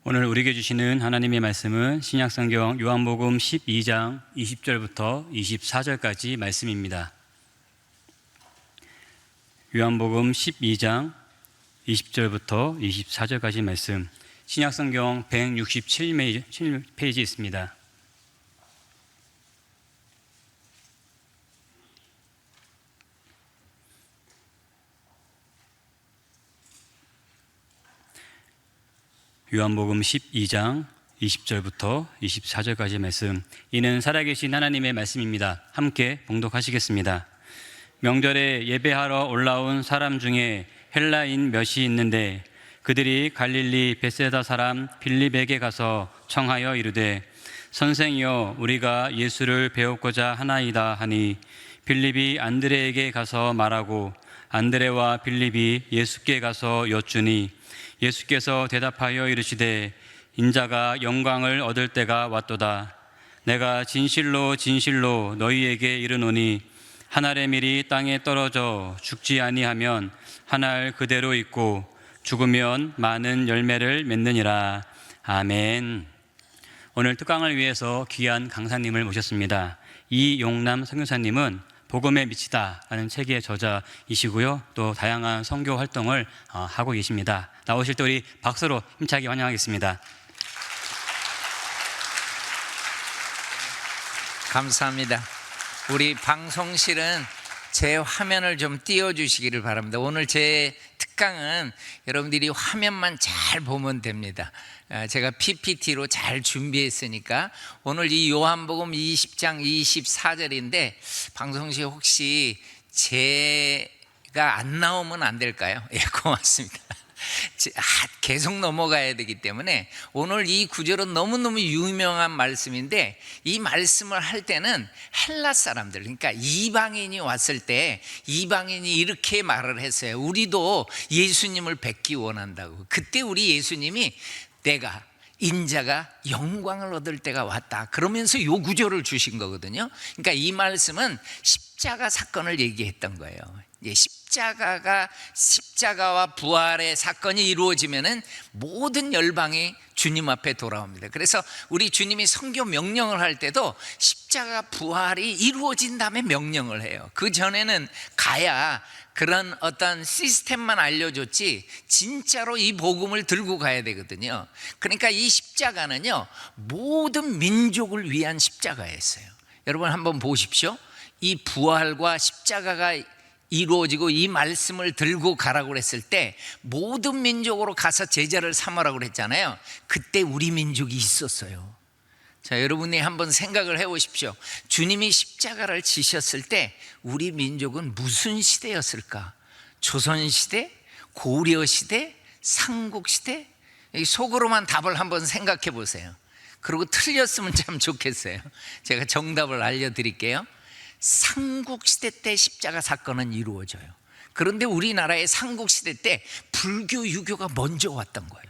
오늘 우리에게 주시는 하나님의 말씀은 신약성경 요한복음 12장 20절부터 24절까지 말씀입니다. 요한복음 12장 20절부터 24절까지 말씀, 신약성경 167페이지 있습니다. 요한복음 12장 20절부터 24절까지 말씀, 이는 살아계신 하나님의 말씀입니다. 함께 봉독하시겠습니다. 명절에 예배하러 올라온 사람 중에 헬라인 몇이 있는데 그들이 갈릴리 벳세다 사람 빌립에게 가서 청하여 이르되, 선생이여, 우리가 예수를 배우고자 하나이다 하니, 빌립이 안드레에게 가서 말하고 안드레와 빌립이 예수께 가서 여쭈니, 예수께서 대답하여 이르시되, 인자가 영광을 얻을 때가 왔도다. 내가 진실로 진실로 너희에게 이르노니, 한 알의 밀이 땅에 떨어져 죽지 아니하면 한 알 그대로 있고 죽으면 많은 열매를 맺느니라. 아멘. 오늘 특강을 위해서 귀한 강사님을 모셨습니다. 이용남 선교사님은 복음에 미치다라는 책의 저자이시고요, 또 다양한 선교 활동을 하고 계십니다. 나오실 때 우리 박수로 힘차게 환영하겠습니다. 감사합니다. 우리 방송실은 제 화면을 좀 띄워주시기를 바랍니다. 오늘 제 특강은 여러분들이 화면만 잘 보면 됩니다. 제가 PPT로 잘 준비했으니까 오늘 이 요한복음 20장 24절인데 방송실 혹시 제가 안 나오면 안 될까요? 예, 고맙습니다. 계속 넘어가야 되기 때문에 오늘 이 구절은 너무너무 유명한 말씀인데, 이 말씀을 할 때는 헬라 사람들, 그러니까 이방인이 왔을 때 이방인이 이렇게 말을 했어요. 우리도 예수님을 뵙기 원한다고. 그때 우리 예수님이 내가 인자가 영광을 얻을 때가 왔다 그러면서 요 구절을 주신 거거든요. 그러니까 이 말씀은 십자가 사건을 얘기했던 거예요. 십자가와 부활의 사건이 이루어지면은 모든 열방이 주님 앞에 돌아옵니다. 그래서 우리 주님이 선교 명령을 할 때도 십자가 부활이 이루어진 다음에 명령을 해요. 그 전에는 가야 그런 어떤 시스템만 알려줬지 진짜로 이 복음을 들고 가야 되거든요. 그러니까 이 십자가는요, 모든 민족을 위한 십자가였어요. 여러분 한번 보십시오. 이 부활과 십자가가 이루어지고 이 말씀을 들고 가라고 그랬을 때 모든 민족으로 가서 제자를 삼으라고 그랬잖아요. 그때 우리 민족이 있었어요. 자, 여러분이 한번 생각을 해보십시오. 주님이 십자가를 지셨을 때 우리 민족은 무슨 시대였을까? 조선시대? 고려시대? 삼국시대? 속으로만 답을 한번 생각해 보세요. 그리고 틀렸으면 참 좋겠어요. 제가 정답을 알려드릴게요. 삼국시대 때 십자가 사건은 이루어져요. 그런데 우리나라의 삼국시대 때 불교, 유교가 먼저 왔던 거예요.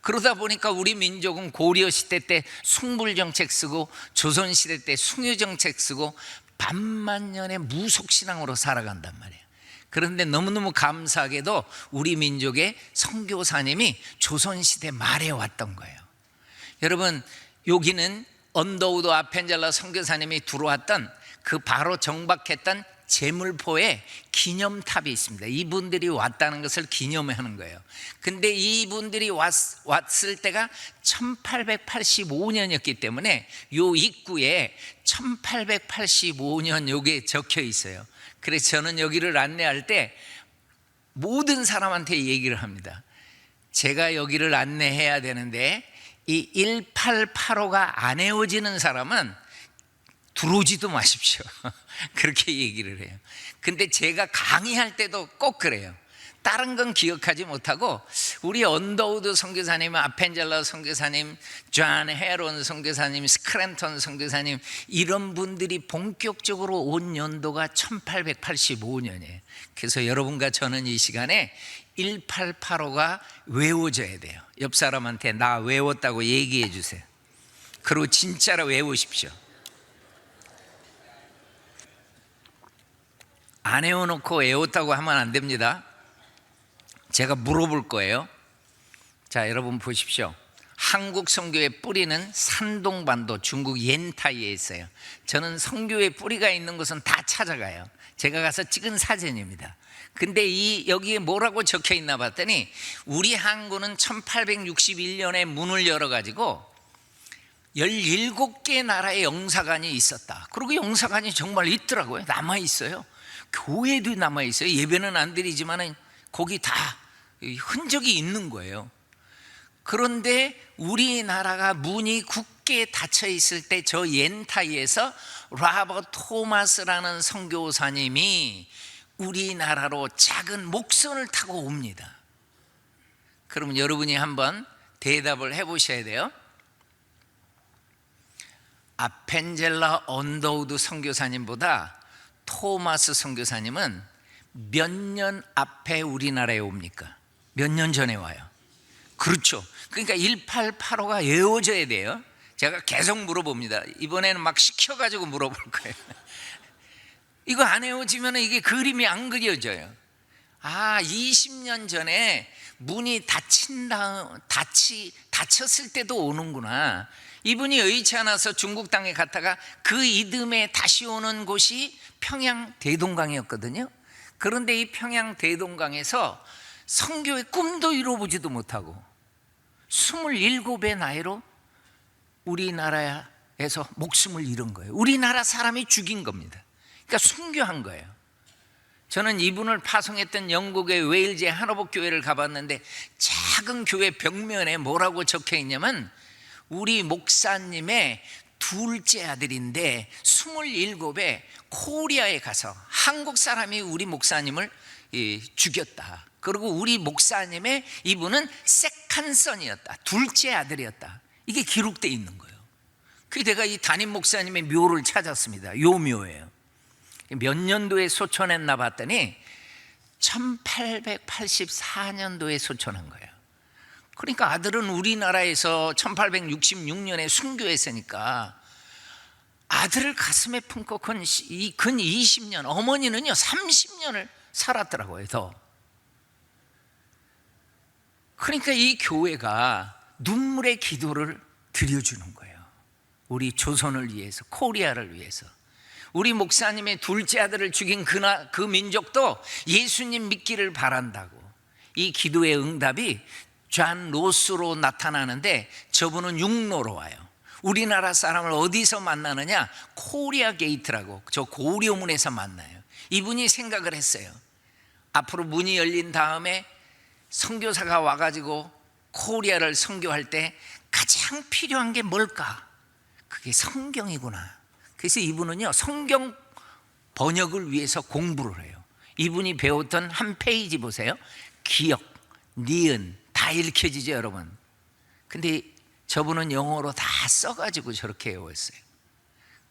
그러다 보니까 우리 민족은 고려시대 때 숭불정책 쓰고 조선시대 때 숭유정책 쓰고 반만년의 무속신앙으로 살아간단 말이에요. 그런데 너무너무 감사하게도 우리 민족의 선교사님이 조선시대 말에 왔던 거예요. 여러분, 여기는 언더우드 아펜젤러 선교사님이 들어왔던 그 바로 정박했던 제물포에 기념탑이 있습니다. 이분들이 왔다는 것을 기념하는 거예요. 근데 이분들이 왔을 때가 1885년이었기 때문에 요 입구에 1885년 요게 적혀 있어요. 그래서 저는 여기를 안내할 때 모든 사람한테 얘기를 합니다. 제가 여기를 안내해야 되는데 이 1885가 안 외워지는 사람은 들어오지도 마십시오. 그렇게 얘기를 해요. 근데 제가 강의할 때도 꼭 그래요. 다른 건 기억하지 못하고 우리 언더우드 선교사님, 아펜젤러 선교사님, 존 헤론 선교사님, 스크랜턴 선교사님, 이런 분들이 본격적으로 온 연도가 1885년이에요. 그래서 여러분과 저는 이 시간에 1885가 외워져야 돼요. 옆 사람한테 나 외웠다고 얘기해 주세요. 그리고 진짜로 외우십시오. 안 외워놓고 외웠다고 하면 안 됩니다. 제가 물어볼 거예요. 자, 여러분 보십시오. 한국 선교의 뿌리는 산동반도 중국 옌타이에 있어요. 저는 선교의 뿌리가 있는 곳은 다 찾아가요. 제가 가서 찍은 사진입니다. 근데 여기에 뭐라고 적혀 있나 봤더니 우리 항구는 1861년에 문을 열어가지고 17개 나라의 영사관이 있었다. 그리고 영사관이 정말 있더라고요. 남아있어요. 교회도 남아있어요. 예배는 안 드리지만 거기 다 흔적이 있는 거예요. 그런데 우리나라가 문이 굳게 닫혀 있을 때 저 옌타이에서 라버트 토마스라는 선교사님이 우리나라로 작은 목선을 타고 옵니다. 그러면 여러분이 한번 대답을 해보셔야 돼요. 아펜젤라 언더우드 선교사님보다 토마스 선교사님은 몇 년 앞에 우리나라에 옵니까? 몇 년 전에 와요? 그렇죠. 그러니까 1885가 외워져야 돼요. 제가 계속 물어봅니다. 이번에는 막 시켜가지고 물어볼 거예요. 이거 안 외워지면 이게 그림이 안 그려져요. 20년 전에 문이 닫혔을 때도 오는구나. 이분이 의치 않아서 중국 땅에 갔다가 그 이듬해 다시 오는 곳이 평양 대동강이었거든요. 그런데 이 평양 대동강에서 선교의 꿈도 이뤄보지도 못하고 27의 나이로 우리나라에서 목숨을 잃은 거예요. 우리나라 사람이 죽인 겁니다. 그러니까 순교한 거예요. 저는 이분을 파송했던 영국의 웨일즈의 하노버 교회를 가봤는데 작은 교회 벽면에 뭐라고 적혀 있냐면 우리 목사님의 둘째 아들인데 27에 코리아에 가서 한국 사람이 우리 목사님을 죽였다. 그리고 우리 목사님의 이분은 세컨선이었다. 둘째 아들이었다. 이게 기록되어 있는 거예요. 그래서 내가 이 담임 목사님의 묘를 찾았습니다. 요 묘예요. 몇 년도에 소천했나 봤더니 1884년도에 소천한 거예요. 그러니까 아들은 우리나라에서 1866년에 순교했으니까 아들을 가슴에 품고 근 20년, 어머니는요 30년을 살았더라고요. 더. 그러니까 이 교회가 눈물의 기도를 드려주는 거예요. 우리 조선을 위해서, 코리아를 위해서. 우리 목사님의 둘째 아들을 죽인 그 민족도 예수님 믿기를 바란다고. 이 기도의 응답이 존 로스로 나타나는데 저분은 육로로 와요. 우리나라 사람을 어디서 만나느냐? 코리아 게이트라고 저 고려문에서 만나요. 이분이 생각을 했어요. 앞으로 문이 열린 다음에 선교사가 와가지고 코리아를 선교할 때 가장 필요한 게 뭘까? 그게 성경이구나. 그래서 이분은요 성경 번역을 위해서 공부를 해요. 이분이 배웠던 한 페이지 보세요. 기역, 니은 다 읽혀지죠 여러분. 근데 저분은 영어로 다 써가지고 저렇게 외웠어요.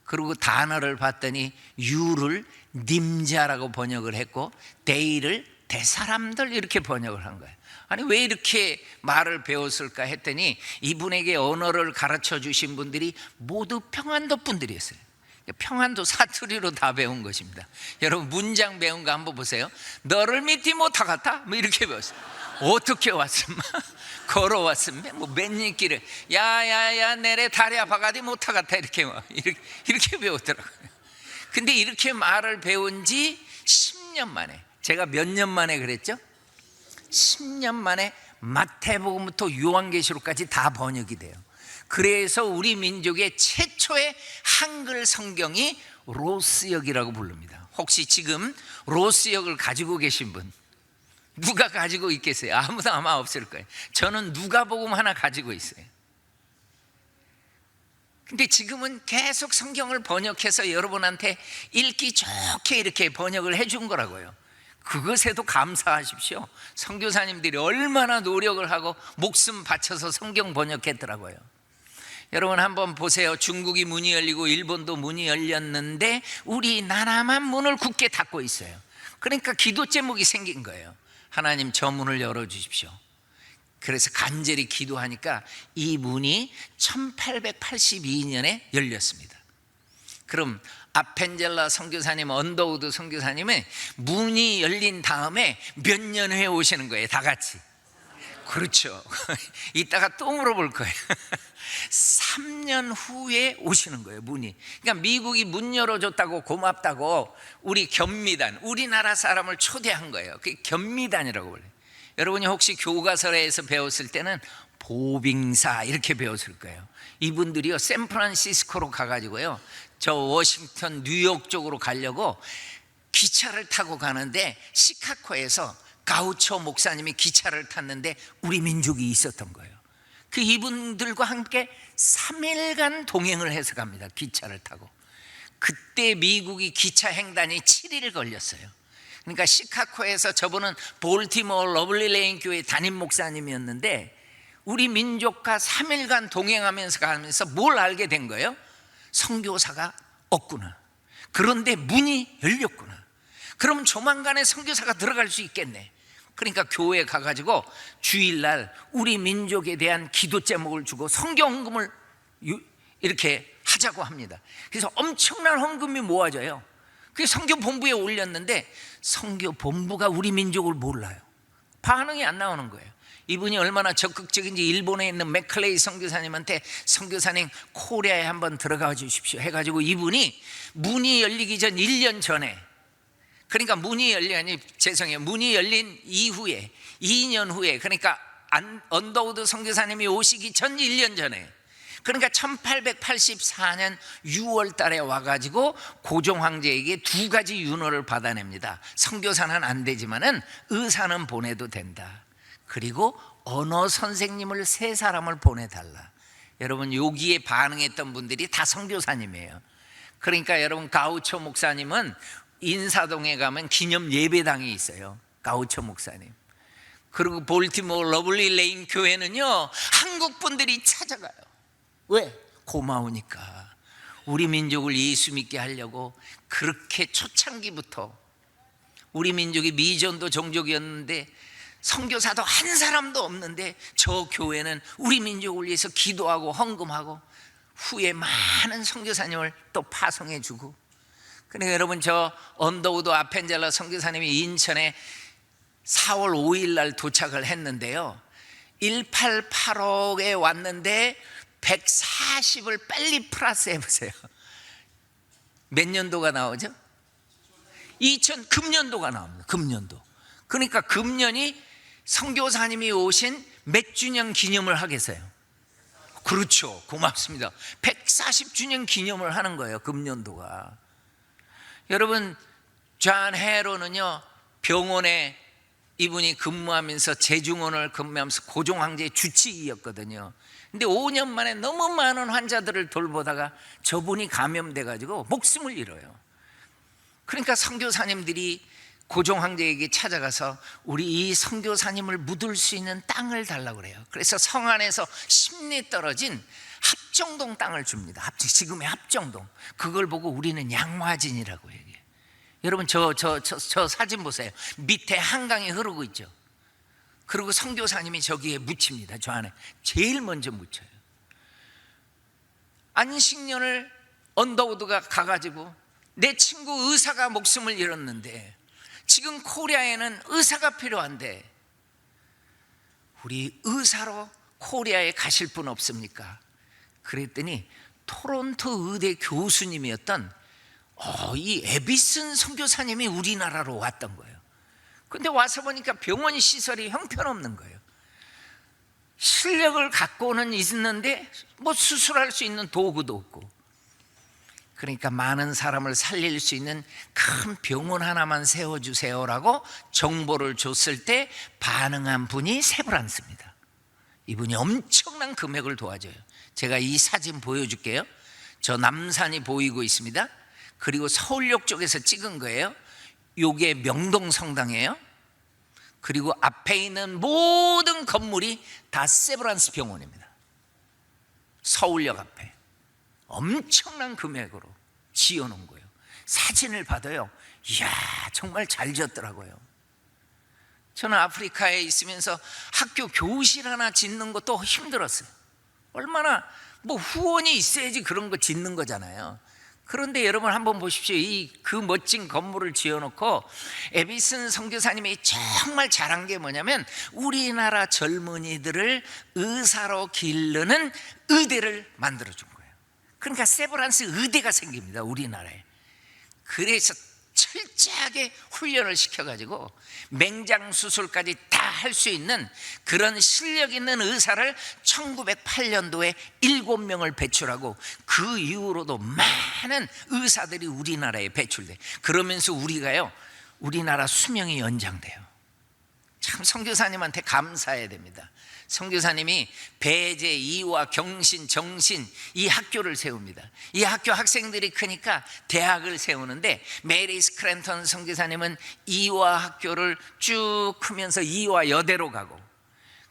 그리고 단어를 봤더니 유를 님자라고 번역을 했고 데이를 대사람들 이렇게 번역을 한 거예요. 아니 왜 이렇게 말을 배웠을까 했더니 이분에게 언어를 가르쳐 주신 분들이 모두 평안도 분들이었어요. 평안도 사투리로 다 배운 것입니다. 여러분 문장 배운 거 한번 보세요. 너를 믿지 못하겠다 뭐 이렇게 배웠어요. 어떻게 왔으면 걸어왔으면 뭐 맨일 길을 야야야 내래 다리 아파가지 못하겠다 이렇게 배웠더라고요. 근데 이렇게 말을 배운 지 10년 만에, 제가 몇 년 만에 그랬죠? 10년 만에 마태복음부터 요한계시록까지 다 번역이 돼요. 그래서 우리 민족의 최초의 한글 성경이 로스역이라고 부릅니다. 혹시 지금 로스역을 가지고 계신 분 누가 가지고 있겠어요? 아무도 아마 없을 거예요. 저는 누가복음 하나 가지고 있어요. 근데 지금은 계속 성경을 번역해서 여러분한테 읽기 좋게 이렇게 번역을 해준 거라고요. 그것에도 감사하십시오. 선교사님들이 얼마나 노력을 하고 목숨 바쳐서 성경 번역했더라고요. 여러분 한번 보세요. 중국이 문이 열리고 일본도 문이 열렸는데 우리나라만 문을 굳게 닫고 있어요. 그러니까 기도 제목이 생긴 거예요. 하나님 저 문을 열어주십시오. 그래서 간절히 기도하니까 이 문이 1882년에 열렸습니다. 그럼 아펜젤라 선교사님, 언더우드 선교사님은 문이 열린 다음에 몇 년 후에 오시는 거예요. 다 같이 그렇죠. 이따가 또 물어볼 거예요. 3년 후에 오시는 거예요, 문이. 그러니까 미국이 문 열어줬다고 고맙다고 우리 견미단, 우리나라 사람을 초대한 거예요. 그게 견미단이라고 불러요. 여러분이 혹시 교과서에서 배웠을 때는 보빙사 이렇게 배웠을 거예요. 이분들이요, 샌프란시스코로 가가지고요, 저 워싱턴, 뉴욕 쪽으로 가려고 기차를 타고 가는데 시카고에서 가우초 목사님이 기차를 탔는데 우리 민족이 있었던 거예요. 그 이분들과 함께 3일간 동행을 해서 갑니다. 기차를 타고. 그때 미국이 기차 횡단이 7일 걸렸어요. 그러니까 시카고에서 저분은 볼티모어 러블리 레인 교회 담임 목사님이었는데 우리 민족과 3일간 동행하면서 가면서 뭘 알게 된 거예요? 선교사가 없구나. 그런데 문이 열렸구나. 그럼 조만간에 선교사가 들어갈 수 있겠네. 그러니까 교회에 가가지고 주일날 우리 민족에 대한 기도 제목을 주고 선교 헌금을 이렇게 하자고 합니다. 그래서 엄청난 헌금이 모아져요. 그 선교 본부에 올렸는데 선교 본부가 우리 민족을 몰라요. 반응이 안 나오는 거예요. 이분이 얼마나 적극적인지 일본에 있는 맥클레이 선교사님한테 선교사님 코리아에 한번 들어가 주십시오 해가지고 이분이 문이 열리기 전 1년 전에, 그러니까 문이 열린 이후에 2년 후에, 그러니까 언더우드 선교사님이 오시기 전 1년 전에, 그러니까 1884년 6월 달에 와가지고 고종 황제에게 2가지 윤호를 받아냅니다. 선교사는 안 되지만은 의사는 보내도 된다. 그리고 언어 선생님을 3사람을 보내달라. 여러분, 여기에 반응했던 분들이 다 선교사님이에요. 그러니까 여러분, 가우초 목사님은 인사동에 가면 기념 예배당이 있어요. 가우초 목사님. 그리고 볼티모어 러블리 레인 교회는요, 한국 분들이 찾아가요. 왜? 고마우니까. 우리 민족을 예수 믿게 하려고 그렇게 초창기부터, 우리 민족이 미전도 종족이었는데 선교사도 한 사람도 없는데 저 교회는 우리 민족을 위해서 기도하고 헌금하고 후에 많은 선교사님을 또 파송해 주고. 그러니까 여러분, 저 언더우드 아펜젤러 선교사님이 인천에 4월 5일 날 도착을 했는데요, 1885에 왔는데 140을 빨리 플러스 해보세요. 몇 년도가 나오죠? 금년도가 나옵니다. 금년도. 그러니까 금년이 선교사님이 오신 몇 주년 기념을 하겠어요? 그렇죠. 고맙습니다. 140주년 기념을 하는 거예요, 금년도가. 여러분, 존 헤로는요, 병원에 이분이 근무하면서 재중원을 근무하면서 고종 황제의 주치의였거든요. 근데 5년 만에 너무 많은 환자들을 돌보다가 저분이 감염돼 가지고 목숨을 잃어요. 그러니까 선교사님들이 고종 황제에게 찾아가서 우리 이 선교사님을 묻을 수 있는 땅을 달라고 그래요. 그래서 성 안에서 10리 떨어진 합정동 땅을 줍니다. 지금의 합정동. 그걸 보고 우리는 양화진이라고 얘기해요. 여러분, 저 사진 보세요. 밑에 한강이 흐르고 있죠. 그리고 선교사님이 저기에 묻힙니다. 저 안에 제일 먼저 묻혀요. 안식년을 언더우드가 가가지고 내 친구 의사가 목숨을 잃었는데 지금 코리아에는 의사가 필요한데 우리 의사로 코리아에 가실 분 없습니까? 그랬더니 토론토 의대 교수님이었던 이 에비슨 선교사님이 우리나라로 왔던 거예요. 근데 와서 보니까 병원 시설이 형편없는 거예요. 실력을 갖고는 있는데 뭐 수술할 수 있는 도구도 없고. 그러니까 많은 사람을 살릴 수 있는 큰 병원 하나만 세워주세요라고 정보를 줬을 때 반응한 분이 세브란스입니다. 이분이 엄청난 금액을 도와줘요. 제가 이 사진 보여줄게요. 저 남산이 보이고 있습니다. 그리고 서울역 쪽에서 찍은 거예요. 요게 명동성당이에요. 그리고 앞에 있는 모든 건물이 다 세브란스 병원입니다. 서울역 앞에 엄청난 금액으로 지어놓은 거예요. 사진을 봐도요, 이야, 정말 잘 지었더라고요. 저는 아프리카에 있으면서 학교 교실 하나 짓는 것도 힘들었어요. 얼마나 후원이 있어야지 그런 거 짓는 거잖아요. 그런데 여러분 한번 보십시오. 그 멋진 건물을 지어놓고 에비슨 선교사님이 정말 잘한 게 뭐냐면 우리나라 젊은이들을 의사로 기르는 의대를 만들어준 거예요. 그러니까 세브란스 의대가 생깁니다, 우리나라에. 그래서 철저하게 훈련을 시켜가지고 맹장 수술까지 다 할 수 있는 그런 실력 있는 의사를 1908년도에 7명을 배출하고 그 이후로도 많은 의사들이 우리나라에 배출돼. 그러면서 우리가요, 우리나라 수명이 연장돼요. 참 선교사님한테 감사해야 됩니다. 선교사님이 배제, 이화, 경신, 정신 이 학교를 세웁니다. 이 학교 학생들이 크니까 대학을 세우는데 메리 스크랜턴 선교사님은 이화 학교를 쭉 크면서 이화 여대로 가고,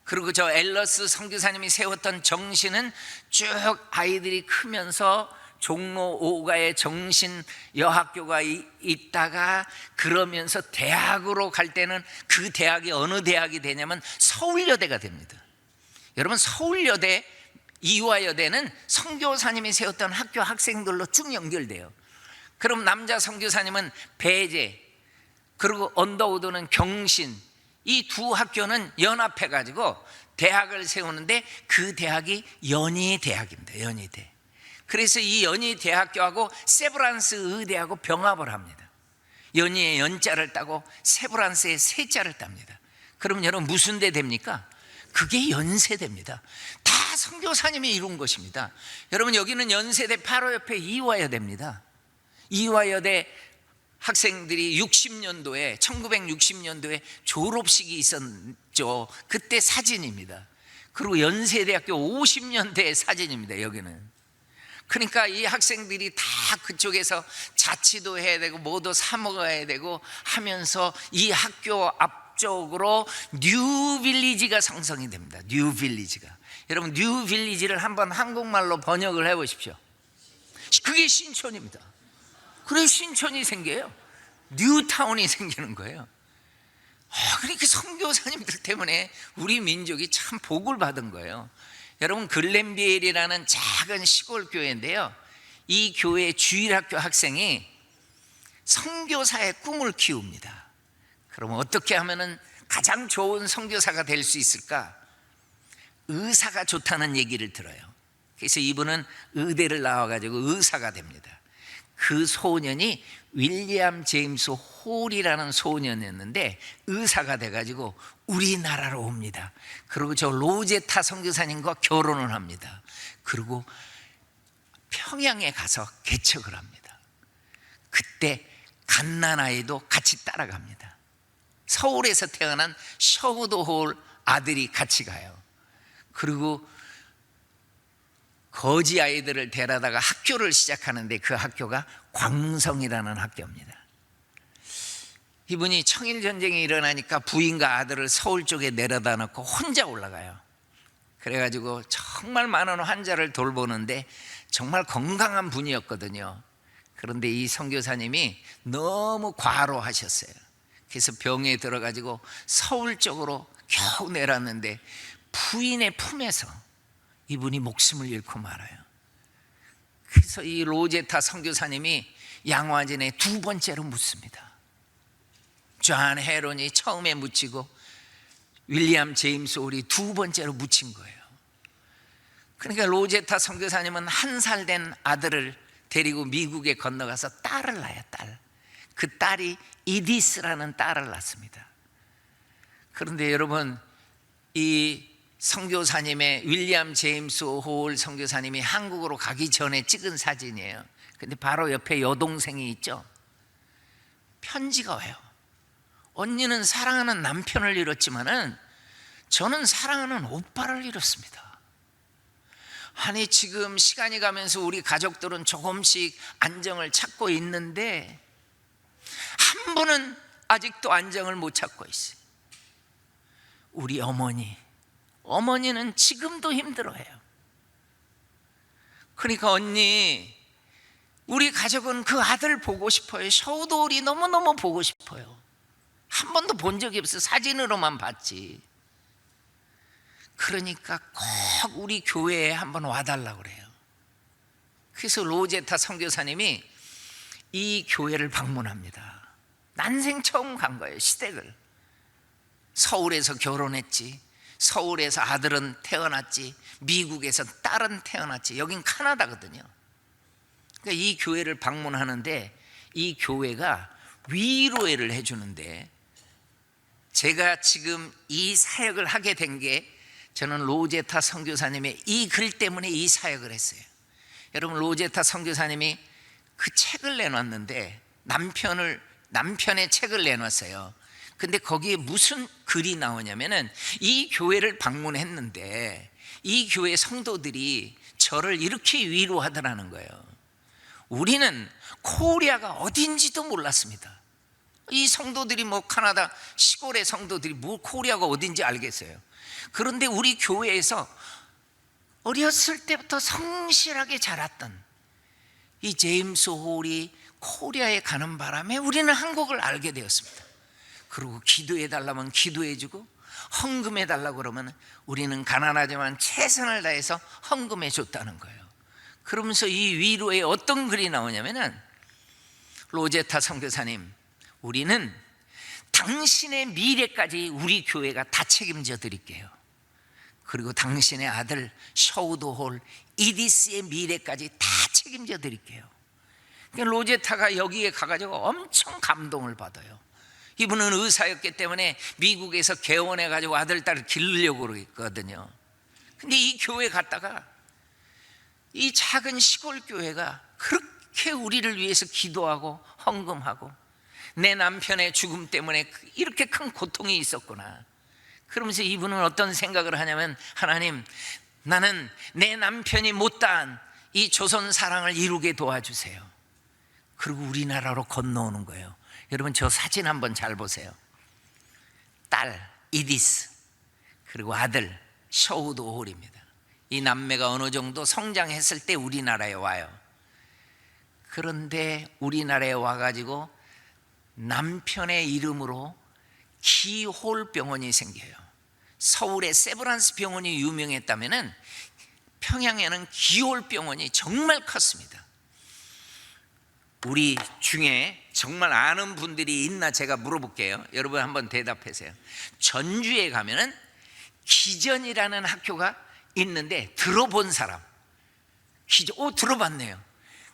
그리고 저 앨러스 선교사님이 세웠던 정신은 쭉 아이들이 크면서 종로 5가에 정신 여학교가 있다가 그러면서 대학으로 갈 때는 그 대학이 어느 대학이 되냐면 서울여대가 됩니다. 여러분, 서울여대, 이화여대는 선교사님이 세웠던 학교 학생들로 쭉 연결돼요. 그럼 남자 선교사님은 배제, 그리고 언더우드는 경신, 이 두 학교는 연합해 가지고 대학을 세우는데 그 대학이 연희대학입니다. 연희대. 그래서 이 연희대학교하고 세브란스 의대하고 병합을 합니다. 연희의 연자를 따고 세브란스의 세자를 땁니다. 그럼 여러분 무슨 대 됩니까? 그게 연세대입니다. 다 선교사님이 이룬 것입니다. 여러분, 여기는 연세대 바로 옆에 이화여대입니다. 이화여대 학생들이 1960년도에 졸업식이 있었죠. 그때 사진입니다. 그리고 연세대학교 50년대 사진입니다. 여기는. 그러니까 이 학생들이 다 그쪽에서 자취도 해야 되고 뭐도 사 먹어야 되고 하면서 이 학교 앞쪽으로 뉴빌리지가 상성이 됩니다. 뉴빌리지가. 여러분, 뉴빌리지를 한번 한국말로 번역을 해보십시오. 그게 신촌입니다. 그래서 신촌이 생겨요. 뉴타운이 생기는 거예요. 그러니까 선교사님들 때문에 우리 민족이 참 복을 받은 거예요. 여러분, 글렌비엘이라는 작은 시골 교회인데요, 이 교회 주일학교 학생이 선교사의 꿈을 키웁니다. 그러면 어떻게 하면 가장 좋은 선교사가 될 수 있을까? 의사가 좋다는 얘기를 들어요. 그래서 이분은 의대를 나와가지고 의사가 됩니다. 그 소년이 윌리엄 제임스 홀이라는 소년이었는데 의사가 돼가지고 우리나라로 옵니다. 그리고 저 로제타 선교사님과 결혼을 합니다. 그리고 평양에 가서 개척을 합니다. 그때 갓난아이도 같이 따라갑니다. 서울에서 태어난 셔우드 홀 아들이 같이 가요. 그리고 거지 아이들을 데려다가 학교를 시작하는데 그 학교가 광성이라는 학교입니다. 이분이 청일전쟁이 일어나니까 부인과 아들을 서울 쪽에 내려다 놓고 혼자 올라가요. 그래가지고 정말 많은 환자를 돌보는데 정말 건강한 분이었거든요. 그런데 이 선교사님이 너무 과로하셨어요. 그래서 병에 들어가지고 서울 쪽으로 겨우 내렸는데 부인의 품에서 이분이 목숨을 잃고 말아요. 그래서 이 로제타 선교사님이 양화진에 두 번째로 묻습니다. 존 헤론이 처음에 묻히고 윌리엄 제임스 홀이 두 번째로 묻힌 거예요. 그러니까 로제타 선교사님은 1살 된 아들을 데리고 미국에 건너가서 딸을 낳아요. 딸. 그 딸이 이디스라는 딸을 낳습니다. 그런데 여러분, 이 선교사님의 윌리엄 제임스 홀 선교사님이 한국으로 가기 전에 찍은 사진이에요. 근데 바로 옆에 여동생이 있죠. 편지가 와요. 언니는 사랑하는 남편을 잃었지만은 저는 사랑하는 오빠를 잃었습니다. 아니, 지금 시간이 가면서 우리 가족들은 조금씩 안정을 찾고 있는데 한 분은 아직도 안정을 못 찾고 있어요. 우리 어머니는 지금도 힘들어해요. 그러니까 언니, 우리 가족은 그 아들 보고 싶어요. 셔우드홀이 너무너무 보고 싶어요. 한 번도 본 적이 없어요. 사진으로만 봤지. 그러니까 꼭 우리 교회에 한번 와달라고 그래요. 그래서 로제타 선교사님이 이 교회를 방문합니다. 난생 처음 간 거예요. 시댁을. 서울에서 결혼했지, 서울에서 아들은 태어났지, 미국에서 딸은 태어났지. 여긴 카나다거든요. 그러니까 이 교회를 방문하는데 이 교회가 위로회를 해주는데, 제가 지금 이 사역을 하게 된 게 저는 로제타 선교사님의 이 글 때문에 이 사역을 했어요. 여러분, 로제타 선교사님이 그 책을 내놨는데 남편의 책을 내놨어요. 근데 거기에 무슨 글이 나오냐면은 이 교회를 방문했는데 이 교회 성도들이 저를 이렇게 위로하더라는 거예요. 우리는 코리아가 어딘지도 몰랐습니다. 이 성도들이 뭐 카나다 시골의 성도들이 뭐 코리아가 어딘지 알겠어요. 그런데 우리 교회에서 어렸을 때부터 성실하게 자랐던 이 제임스 홀이 코리아에 가는 바람에 우리는 한국을 알게 되었습니다. 그리고 기도해 달라면 기도해 주고, 헌금해 달라고 그러면 우리는 가난하지만 최선을 다해서 헌금해 줬다는 거예요. 그러면서 이 위로에 어떤 글이 나오냐면은, 로제타 선교사님, 우리는 당신의 미래까지 우리 교회가 다 책임져 드릴게요. 그리고 당신의 아들 셔우도 홀 이디스의 미래까지 다 책임져 드릴게요. 그러니까 로제타가 여기에 가가지고 엄청 감동을 받아요. 이분은 의사였기 때문에 미국에서 개원해가지고 아들, 딸을 기르려고 그러거든요. 근데 이 교회 갔다가 이 작은 시골 교회가 그렇게 우리를 위해서 기도하고 헌금하고, 내 남편의 죽음 때문에 이렇게 큰 고통이 있었구나. 그러면서 이분은 어떤 생각을 하냐면, 하나님, 나는 내 남편이 못다한 이 조선 사랑을 이루게 도와주세요. 그리고 우리나라로 건너오는 거예요. 여러분, 저 사진 한번 잘 보세요. 딸 이디스, 그리고 아들 셔우도 홀입니다. 이 남매가 어느 정도 성장했을 때 우리나라에 와요. 그런데 우리나라에 와가지고 남편의 이름으로 기홀 병원이 생겨요. 서울에 세브란스 병원이 유명했다면은 평양에는 기홀 병원이 정말 컸습니다. 우리 중에 정말 아는 분들이 있나 제가 물어볼게요. 여러분 한번 대답하세요. 전주에 가면은 기전이라는 학교가 있는데 들어본 사람? 기전, 들어봤네요.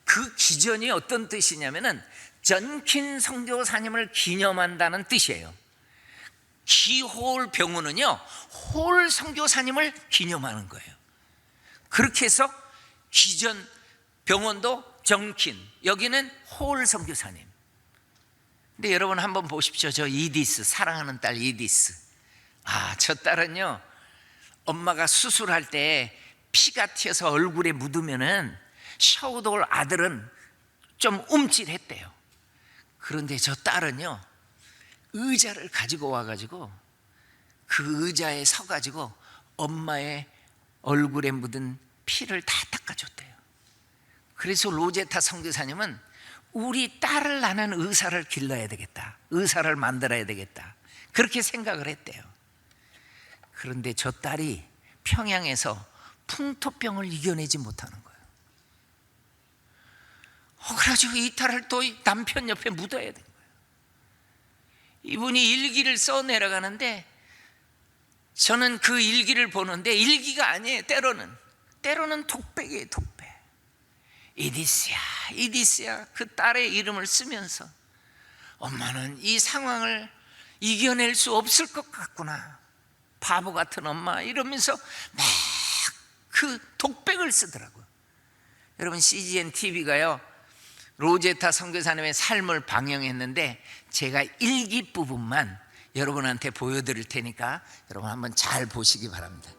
그 기전이 어떤 뜻이냐면은 전킨 선교사님을 기념한다는 뜻이에요. 기홀 병원은요, 홀 선교사님을 기념하는 거예요. 그렇게 해서 기전 병원도 정킨, 여기는 홀 선교사님. 근데 여러분 한번 보십시오. 저 이디스, 사랑하는 딸 이디스. 저 딸은요, 엄마가 수술할 때 피가 튀어서 얼굴에 묻으면은 셔우돌 아들은 좀 움찔했대요. 그런데 저 딸은요, 의자를 가지고 와가지고 그 의자에 서가지고 엄마의 얼굴에 묻은 피를 다 닦아줬대요. 그래서 로제타 선교사님은 우리 딸을 낳는 의사를 길러야 되겠다, 의사를 만들어야 되겠다, 그렇게 생각을 했대요. 그런데 저 딸이 평양에서 풍토병을 이겨내지 못하는 거예요. 그래가지고 이 딸을 또 남편 옆에 묻어야 된 거예요. 이분이 일기를 써 내려가는데 저는 그 일기를 보는데 일기가 아니에요. 때로는 독백이에요. 독백. 이디스야 그 딸의 이름을 쓰면서, 엄마는 이 상황을 이겨낼 수 없을 것 같구나, 바보 같은 엄마, 이러면서 막 그 독백을 쓰더라고요. 여러분, CGN TV가요 로제타 선교사님의 삶을 방영했는데 제가 일기 부분만 여러분한테 보여드릴 테니까 여러분 한번 잘 보시기 바랍니다.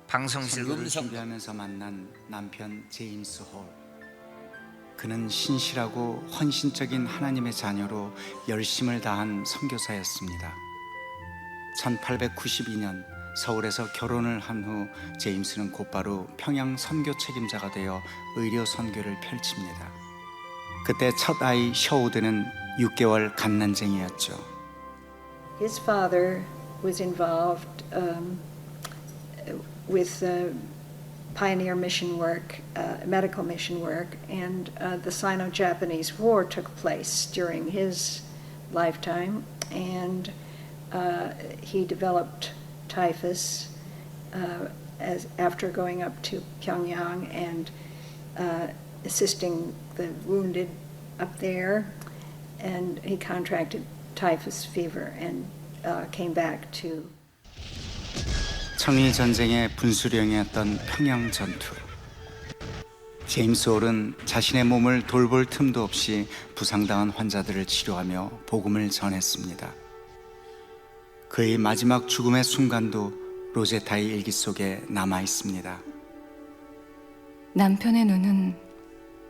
방송실 선교를 준비하면서 만난 남편 제임스 홀. 그는 신실하고 헌신적인 하나님의 자녀로 열심을 다한 선교사였습니다. 1892년 서울에서 결혼을 한 후 제임스는 곧바로 평양 선교 책임자가 되어 의료 선교를 펼칩니다. 그때 첫 아이 셔우드는 6개월 갓난쟁이였죠. His father was involved with pioneer mission work, medical mission work, and the Sino-Japanese War took place during his lifetime, and he developed typhus after going up to Pyongyang and assisting the wounded up there, and he contracted typhus fever and came back to. 청일 전쟁의 분수령이었던 평양 전투. 제임스 홀은 자신의 몸을 돌볼 틈도 없이 부상당한 환자들을 치료하며 복음을 전했습니다. 그의 마지막 죽음의 순간도 로제타의 일기 속에 남아 있습니다. 남편의 눈은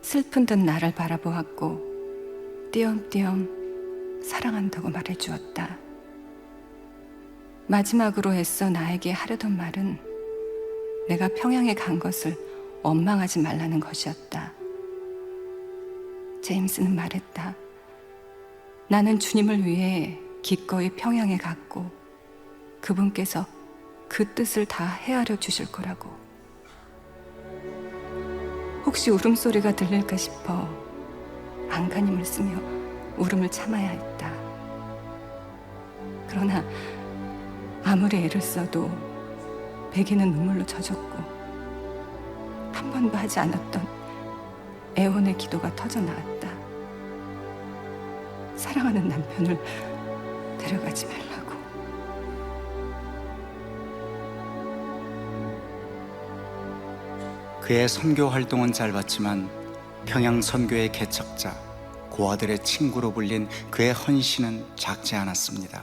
슬픈 듯 나를 바라보았고 띄엄띄엄 사랑한다고 말해주었다. 마지막으로 애써 나에게 하려던 말은 내가 평양에 간 것을 원망하지 말라는 것이었다. 제임스는 말했다. 나는 주님을 위해 기꺼이 평양에 갔고 그분께서 그 뜻을 다 헤아려 주실 거라고. 혹시 울음소리가 들릴까 싶어 안간힘을 쓰며 울음을 참아야 했다. 그러나 아무리 애를 써도 베개는 눈물로 젖었고 한 번도 하지 않았던 애원의 기도가 터져나왔다. 사랑하는 남편을 데려가지 말라고. 그의 선교 활동은 짧았지만 평양 선교의 개척자, 고아들의 친구로 불린 그의 헌신은 작지 않았습니다.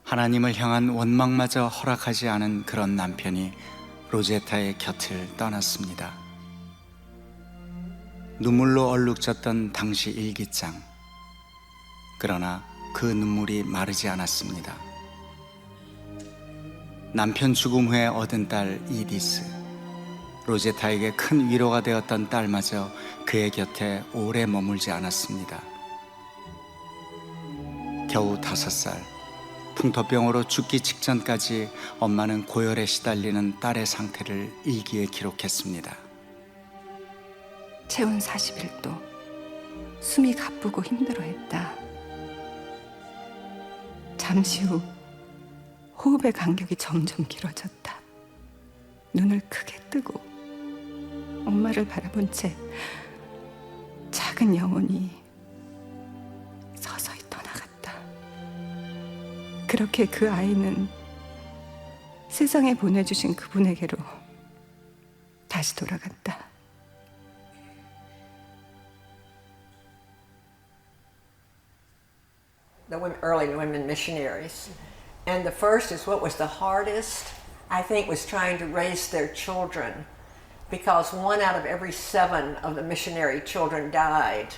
하나님을 향한 원망마저 허락하지 않은 그런 남편이 로제타의 곁을 떠났습니다. 눈물로 얼룩졌던 당시 일기장. 그러나 그 눈물이 마르지 않았습니다. 남편 죽음 후에 얻은 딸 이디스. 로제타에게 큰 위로가 되었던 딸마저 그의 곁에 오래 머물지 않았습니다. 겨우 5살, 풍토병으로 죽기 직전까지 엄마는 고열에 시달리는 딸의 상태를 일기에 기록했습니다. 체온 41도, 숨이 가쁘고 힘들어했다. 잠시 후 호흡의 간격이 점점 길어졌다. 눈을 크게 뜨고 엄마를 바라본 채 작은 영혼이 서서히 떠나갔다. 그렇게 그 아이는 세상에 보내주신 그분에게로 다시 돌아갔다. The early women missionaries. And the first is what was the hardest, I think, was trying to raise their children, because 1 out of every 7 of the missionary children died.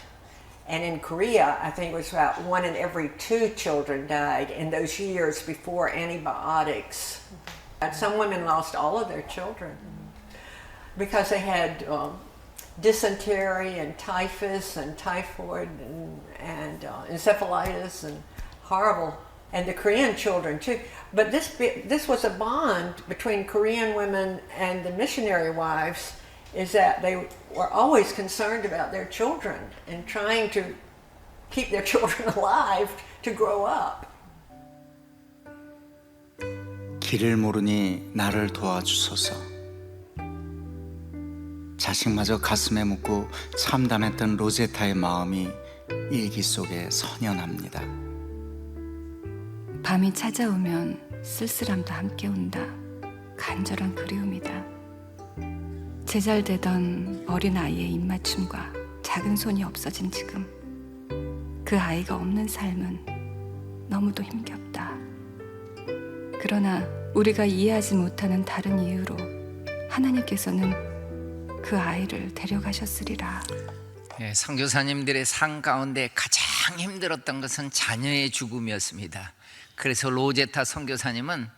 And in Korea, I think it was about 1 in every 2 children died in those years before antibiotics. And some women lost all of their children because they had dysentery and typhus and typhoid and encephalitis and horrible, and the Korean children too. But this was a bond between Korean women and the missionary wives, is that they were always concerned about their children and trying to keep their children alive to grow up. 길을 모르니 나를 도와주소서. 자식마저 가슴에 묻고 참담했던 로제타의 마음이 일기 속에 선연합니다. 밤이 찾아오면 쓸쓸함도 함께 온다. 간절한 그리움이다. 제잘되던 어린 아이의 입맞춤과 작은 손이 없어진 지금, 그 아이가 없는 삶은 너무도 힘겹다. 그러나 우리가 이해하지 못하는 다른 이유로 하나님께서는 그 아이를 데려가셨으리라. 선교사님들의 삶 가운데 가장 힘들었던 것은 자녀의 죽음이었습니다. 그래서 로제타 선교사님은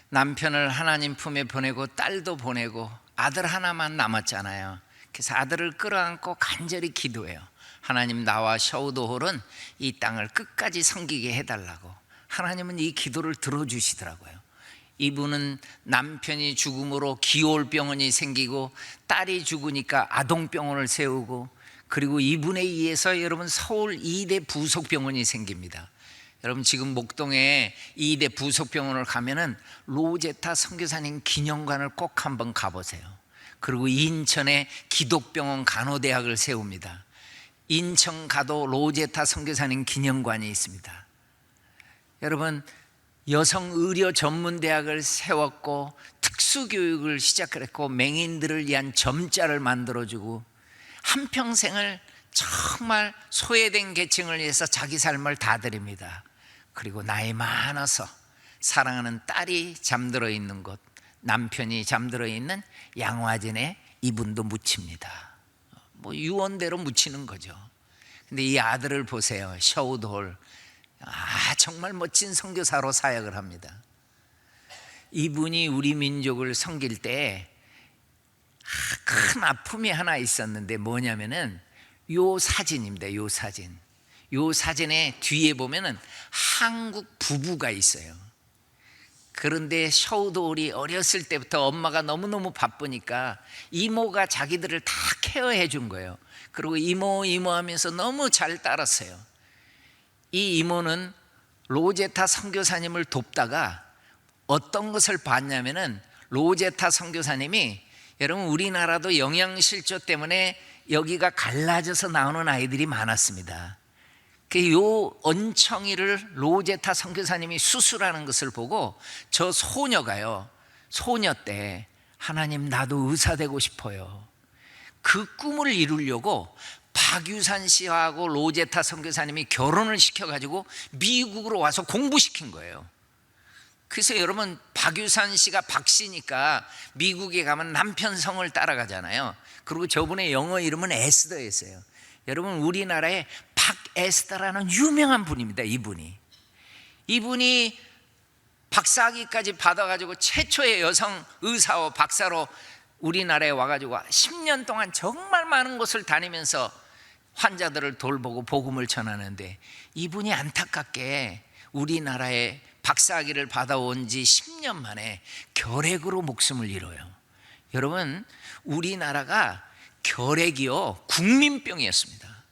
남편을 하나님 품에 보내고 딸도 보내고 아들 하나만 남았잖아요. 그래서 아들을 끌어안고 간절히 기도해요. 하나님, 나와 셔우도홀은 이 땅을 끝까지 섬기게 해달라고. 하나님은 이 기도를 들어주시더라고요. 이분은 남편이 죽음으로 기올병원이 생기고 딸이 죽으니까 아동병원을 세우고, 그리고 이분에 의해서 여러분 서울 2대 부속병원이 생깁니다. 여러분 지금 목동에 2대 부속병원을 가면은 로제타 선교사님 기념관을 꼭 한번 가보세요. 그리고 인천에 기독병원 간호대학을 세웁니다. 인천 가도 로제타 선교사님 기념관이 있습니다. 여러분 여성 의료 전문대학을 세웠고 특수교육을 시작했고 맹인들을 위한 점자를 만들어주고 한평생을 정말 소외된 계층을 위해서 자기 삶을 다 드립니다. 그리고 나이 많아서 사랑하는 딸이 잠들어 있는 곳, 남편이 잠들어 있는 양화진에 이분도 묻힙니다. 뭐 유언대로 묻히는 거죠. 근데 이 아들을 보세요. 셔우드홀. 정말 멋진 선교사로 사역을 합니다. 이분이 우리 민족을 섬길 때 큰 아픔이 하나 있었는데 뭐냐면은 요 사진입니다. 요 사진. 요 사진의 뒤에 보면은 한국 부부가 있어요. 그런데 셔우드홀이 어렸을 때부터 엄마가 너무너무 바쁘니까 이모가 자기들을 다 케어해 준 거예요. 그리고 이모 하면서 너무 잘 따랐어요. 이 이모는 로제타 선교사님을 돕다가 어떤 것을 봤냐면은 로제타 선교사님이, 여러분 우리나라도 영양실조 때문에 여기가 갈라져서 나오는 아이들이 많았습니다. 요 언청이를 로제타 선교사님이 수술하는 것을 보고 저 소녀가요, 소녀 때 하나님 나도 의사 되고 싶어요. 그 꿈을 이루려고 박유산 씨하고 로제타 선교사님이 결혼을 시켜가지고 미국으로 와서 공부시킨 거예요. 그래서 여러분 박유산 씨가 박씨니까 미국에 가면 남편 성을 따라가잖아요. 그리고 저분의 영어 이름은 에스더였어요. 여러분 우리나라에 박에스더라는 유명한 분입니다. 이분이 박사학위까지 받아가지고 최초의 여성 의사와 박사로 우리나라에 와가지고 10년 동안 정말 많은 곳을 다니면서 환자들을 돌보고 복음을 전하는데, 이분이 안타깝게 우리나라에 박사학위를 받아온 지 10년 만에 결핵으로 목숨을 잃어요. 여러분 우리나라가 결핵이요 국민병이었습니다.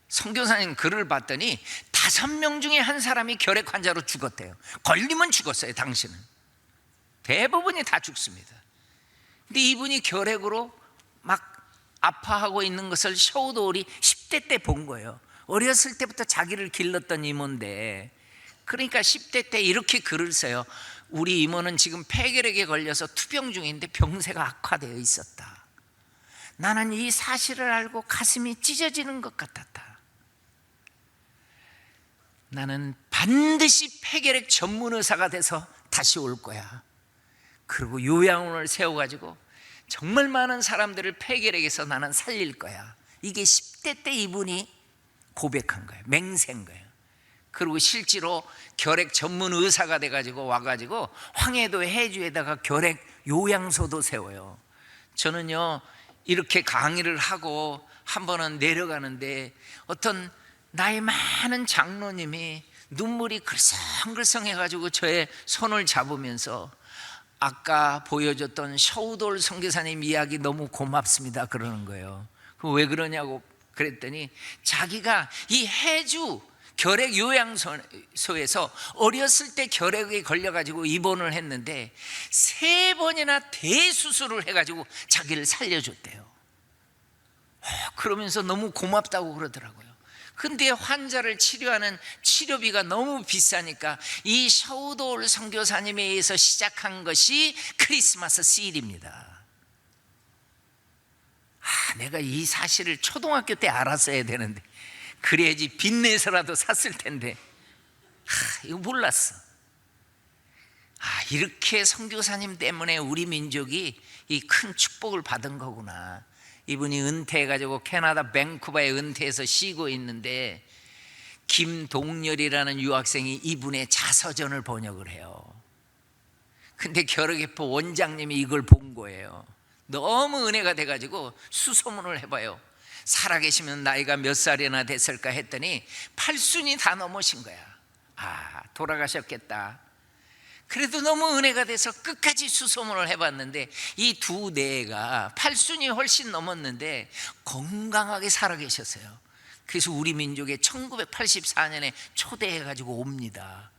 선교사님 글을 봤더니 5명 중에 한 사람이 결핵 환자로 죽었대요. 걸리면 죽었어요. 당신은 대부분이 다 죽습니다. 근데 이분이 결핵으로 막 아파하고 있는 것을 셔우드홀이 10대 때 본 거예요. 어렸을 때부터 자기를 길렀던 이모인데, 그러니까 10대 때 이렇게 글을 써요. 우리 이모는 지금 폐결핵에 걸려서 투병 중인데 병세가 악화되어 있었다. 나는 이 사실을 알고 가슴이 찢어지는 것 같았다. 나는 반드시 폐결핵 전문 의사가 돼서 다시 올 거야. 그리고 요양원을 세워가지고 정말 많은 사람들을 폐결핵에서 나는 살릴 거야. 이게 10대 때 이분이 고백한 거예요. 맹세한 거예요. 그리고 실제로 결핵 전문 의사가 돼가지고 와가지고 황해도 해주에다가 결핵 요양소도 세워요. 저는요 이렇게 강의를 하고 한 번은 내려가는데 어떤 나이 많은 장로님이 눈물이 글썽글썽해가지고 저의 손을 잡으면서 아까 보여줬던 셔우돌 선교사님 이야기 너무 고맙습니다 그러는 거예요. 왜 그러냐고 그랬더니 자기가 이 해주 결핵 요양소에서 어렸을 때 결핵에 걸려가지고 입원을 했는데 3번이나 대수술을 해가지고 자기를 살려줬대요. 그러면서 너무 고맙다고 그러더라고요. 근데 환자를 치료하는 치료비가 너무 비싸니까 이 셔우돌 선교사님에 의해서 시작한 것이 크리스마스 시일입니다. 내가 이 사실을 초등학교 때 알았어야 되는데, 그래야지 빚내서라도 샀을 텐데 이거 몰랐어. 이렇게 선교사님 때문에 우리 민족이 이 큰 축복을 받은 거구나. 이분이 은퇴해가지고 캐나다 밴쿠버에 은퇴해서 쉬고 있는데 김동열이라는 유학생이 이분의 자서전을 번역을 해요. 근데 결핵회포 원장님이 이걸 본 거예요. 너무 은혜가 돼가지고 수소문을 해봐요. 살아계시면 나이가 몇 살이나 됐을까 했더니 8순이 다 넘으신 거야. 돌아가셨겠다. 그래도 너무 은혜가 돼서 끝까지 수소문을 해봤는데 이 두 내가 8순이 훨씬 넘었는데 건강하게 살아계셨어요. 그래서 우리 민족에 1984년에 초대해가지고 옵니다.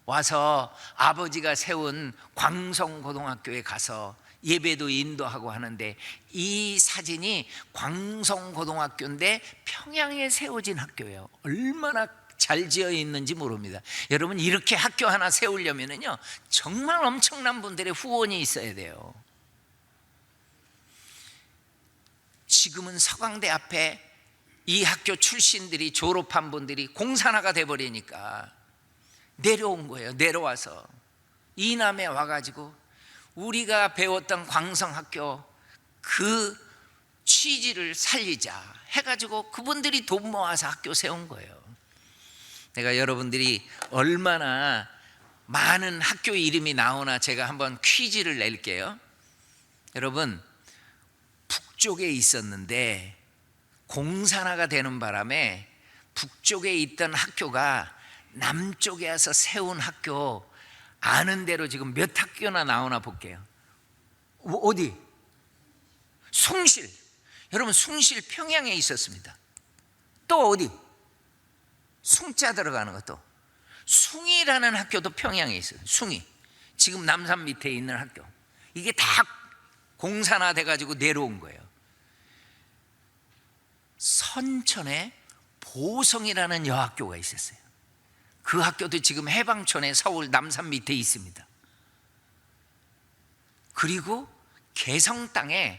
와서 아버지가 세운 광성고등학교에 가서 예배도 인도하고 하는데, 이 사진이 광성고등학교인데 평양에 세워진 학교예요. 얼마나 잘 지어 있는지 모릅니다. 여러분, 이렇게 학교 하나 세우려면요 정말 엄청난 분들의 후원이 있어야 돼요. 지금은 서강대 앞에 이 학교 출신들이, 졸업한 분들이 공산화가 돼버리니까 내려온 거예요. 내려와서 이남에 와가지고 우리가 배웠던 광성학교 그 취지를 살리자 해가지고 그분들이 돈 모아서 학교 세운 거예요. 내가 여러분들이 얼마나 많은 학교 이름이 나오나 제가 한번 퀴즈를 낼게요. 여러분, 북쪽에 있었는데 공산화가 되는 바람에 북쪽에 있던 학교가 남쪽에 와서 세운 학교, 아는 대로 지금 몇 학교나 나오나 볼게요. 어디? 숭실. 여러분, 숭실 평양에 있었습니다. 또 어디? 숭자 들어가는 것도. 숭이라는 학교도 평양에 있어요. 숭이. 지금 남산 밑에 있는 학교. 이게 다 공산화 돼가지고 내려온 거예요. 선천에 보성이라는 여학교가 있었어요. 그 학교도 지금 해방촌에 서울 남산 밑에 있습니다. 그리고 개성 땅에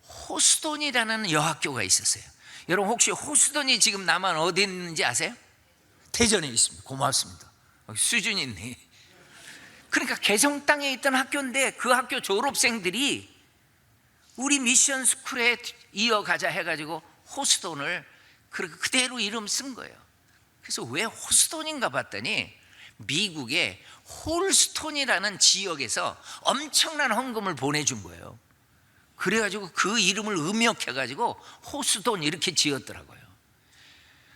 호수돈이라는 여학교가 있었어요. 여러분, 혹시 호수돈이 지금 남한 어디 있는지 아세요? 대전에 있습니다. 고맙습니다. 수준이 있네. 그러니까 개성 땅에 있던 학교인데 그 학교 졸업생들이 우리 미션 스쿨에 이어가자 해가지고 호수돈을 그대로 이름 쓴 거예요. 그래서 왜 호수돈인가 봤더니 미국의 홀스톤이라는 지역에서 엄청난 헌금을 보내준 거예요. 그래가지고 그 이름을 음역해가지고 호수돈 이렇게 지었더라고요.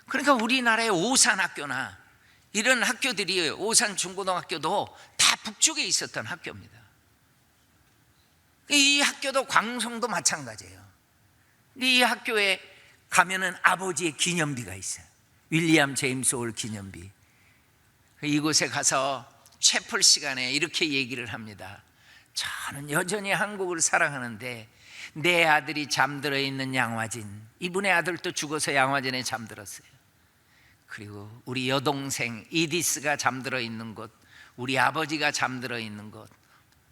그러니까 우리나라의 오산학교나 이런 학교들이, 오산 중고등학교도 다 북쪽에 있었던 학교입니다. 이 학교도 광성도 마찬가지예요. 이 학교에 가면은 아버지의 기념비가 있어요. 윌리엄 제임스 홀 기념비. 이곳에 가서 채플 시간에 이렇게 얘기를 합니다. 저는 여전히 한국을 사랑하는데 내 아들이 잠들어 있는 양화진, 이분의 아들도 죽어서 양화진에 잠들었어요. 그리고 우리 여동생 이디스가 잠들어 있는 곳, 우리 아버지가 잠들어 있는 곳,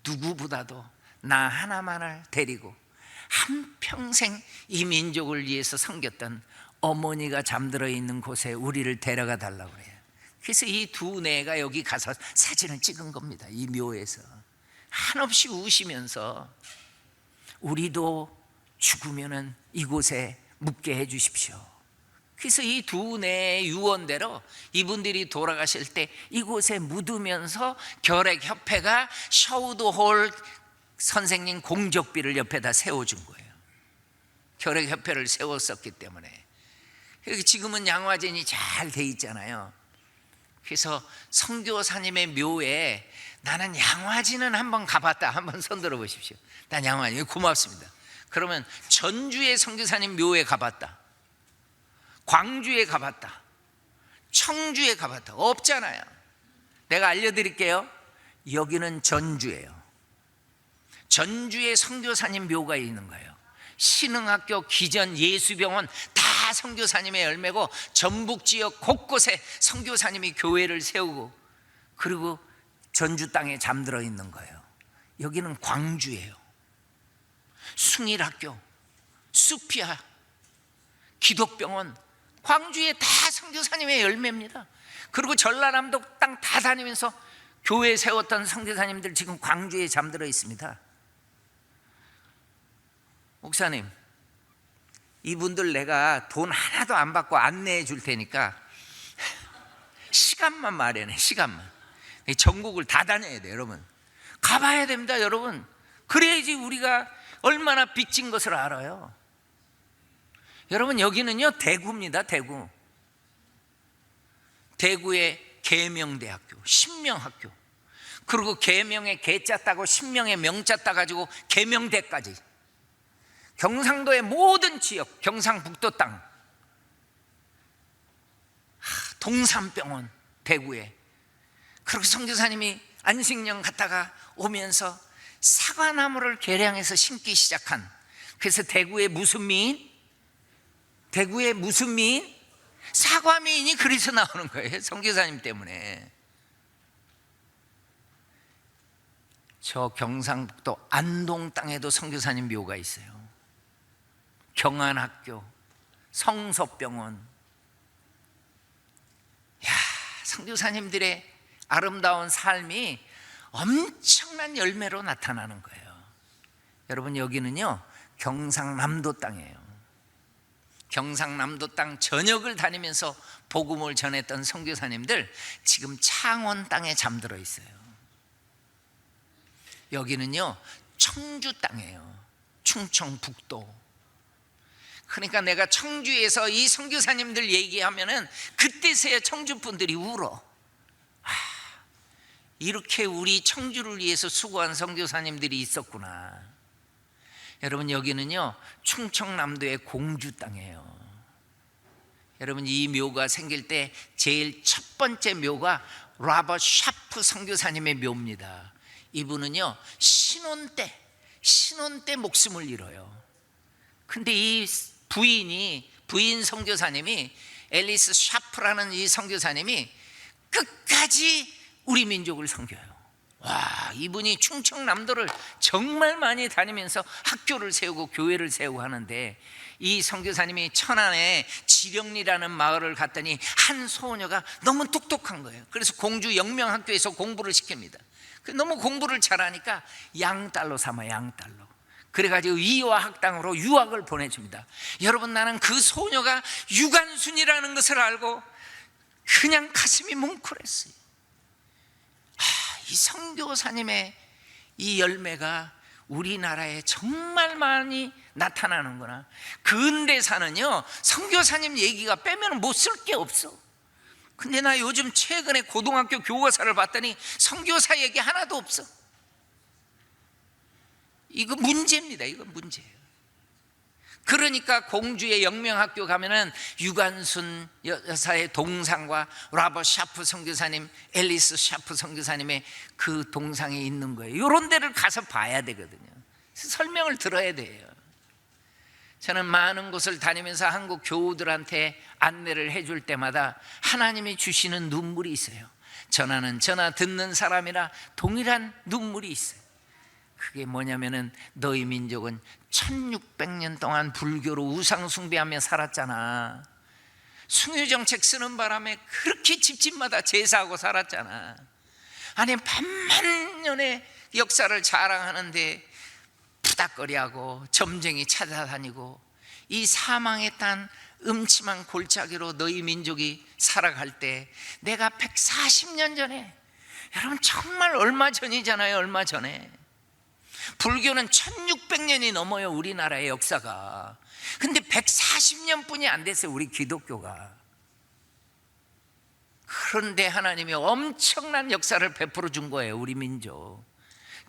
누구보다도 나 하나만을 데리고 한평생 이 민족을 위해서 섬겼던 어머니가 잠들어 있는 곳에 우리를 데려가 달라고 그래요. 그래서 이 두 내가 여기 가서 사진을 찍은 겁니다. 이 묘에서 한없이 우시면서 우리도 죽으면은 이곳에 묻게 해 주십시오. 그래서 이 두 내의 유언대로 이분들이 돌아가실 때 이곳에 묻으면서 결핵협회가 셔우드홀 선생님 공적비를 옆에다 세워준 거예요. 결핵협회를 세웠었기 때문에. 지금은 양화진이 잘 돼 있잖아요. 그래서 선교사님의 묘에 나는 양화진은 한번 가봤다, 한번 손들어 보십시오. 난 양화진 고맙습니다. 그러면 전주의 선교사님 묘에 가봤다, 광주에 가봤다, 청주에 가봤다, 없잖아요. 내가 알려드릴게요. 여기는 전주예요. 전주에 선교사님 묘가 있는 거예요. 신흥학교, 기전, 예수병원 다 선교사님의 열매고 전북 지역 곳곳에 선교사님이 교회를 세우고, 그리고 전주 땅에 잠들어 있는 거예요. 여기는 광주예요. 숭일학교, 수피아, 기독병원, 광주에 다 선교사님의 열매입니다. 그리고 전라남도 땅 다 다니면서 교회 세웠던 선교사님들 지금 광주에 잠들어 있습니다. 목사님, 이분들 내가 돈 하나도 안 받고 안내해 줄 테니까 시간만 마련해, 시간만. 전국을 다 다녀야 돼요. 여러분, 가봐야 됩니다. 여러분, 그래야지 우리가 얼마나 빚진 것을 알아요. 여러분, 여기는요 대구입니다. 대구의 계명대학교, 신명학교, 그리고 계명에 계자 따고 신명에 명자 따가지고 계명대까지 경상도의 모든 지역, 경상북도 땅, 동산병원 대구에, 그렇게 선교사님이 안식년 갔다가 오면서 사과나무를 개량해서 심기 시작한, 그래서 대구의 무슨 미인? 대구의 무슨 미인? 사과미인이 그래서 나오는 거예요. 선교사님 때문에. 저 경상북도 안동 땅에도 선교사님 묘가 있어요. 경안학교, 성서병원. 야, 선교사님들의 아름다운 삶이 엄청난 열매로 나타나는 거예요. 여러분, 여기는요 경상남도 땅이에요. 경상남도 땅 전역을 다니면서 복음을 전했던 선교사님들 지금 창원 땅에 잠들어 있어요. 여기는요 청주 땅이에요. 충청북도. 그러니까 내가 청주에서 이 선교사님들 얘기하면은 그때서야 청주 분들이 울어. 이렇게 우리 청주를 위해서 수고한 선교사님들이 있었구나. 여러분, 여기는요 충청남도의 공주 땅이에요. 여러분, 이 묘가 생길 때 제일 첫 번째 묘가 라버트 샤프 선교사님의 묘입니다. 이분은요 신혼 때 목숨을 잃어요. 근데 이 부인 선교사님이, 앨리스 샤프라는 이 선교사님이 끝까지 우리 민족을 섬겨요. 와, 이분이 충청남도를 정말 많이 다니면서 학교를 세우고 교회를 세우고 하는데, 이 선교사님이 천안에 지령리라는 마을을 갔더니 한 소녀가 너무 똑똑한 거예요. 그래서 공주 영명학교에서 공부를 시킵니다. 너무 공부를 잘하니까 양딸로 삼아, 양딸로. 그래가지고 이화 학당으로 유학을 보내줍니다. 여러분, 나는 그 소녀가 유관순이라는 것을 알고 그냥 가슴이 뭉클했어요. 이 선교사님의 이 열매가 우리나라에 정말 많이 나타나는구나. 근대사는요 선교사님 얘기가 빼면 못 쓸 게 없어. 근데 나 요즘 최근에 고등학교 교과서를 봤더니 선교사 얘기 하나도 없어. 이거 문제입니다. 이거 문제예요. 그러니까 공주의 영명학교 가면은 유관순 여사의 동상과 라버트 샤프 선교사님, 앨리스 샤프 선교사님의 그 동상이 있는 거예요. 이런 데를 가서 봐야 되거든요. 설명을 들어야 돼요. 저는 많은 곳을 다니면서 한국 교우들한테 안내를 해줄 때마다 하나님이 주시는 눈물이 있어요. 전하는 전하, 듣는 사람이라 동일한 눈물이 있어요. 그게 뭐냐면은 너희 민족은 1600년 동안 불교로 우상 숭배하며 살았잖아. 숭유정책 쓰는 바람에 그렇게 집집마다 제사하고 살았잖아. 아니, 반만년의 역사를 자랑하는데 푸닥거리하고 점쟁이 찾아다니고 이 사망의 땅 음침한 골짜기로 너희 민족이 살아갈 때, 내가 140년 전에, 여러분 정말 얼마 전이잖아요. 얼마 전에. 불교는 1600년이 넘어요, 우리나라의 역사가. 근데 140년뿐이 안 됐어요, 우리 기독교가. 그런데 하나님이 엄청난 역사를 베풀어 준 거예요, 우리 민족.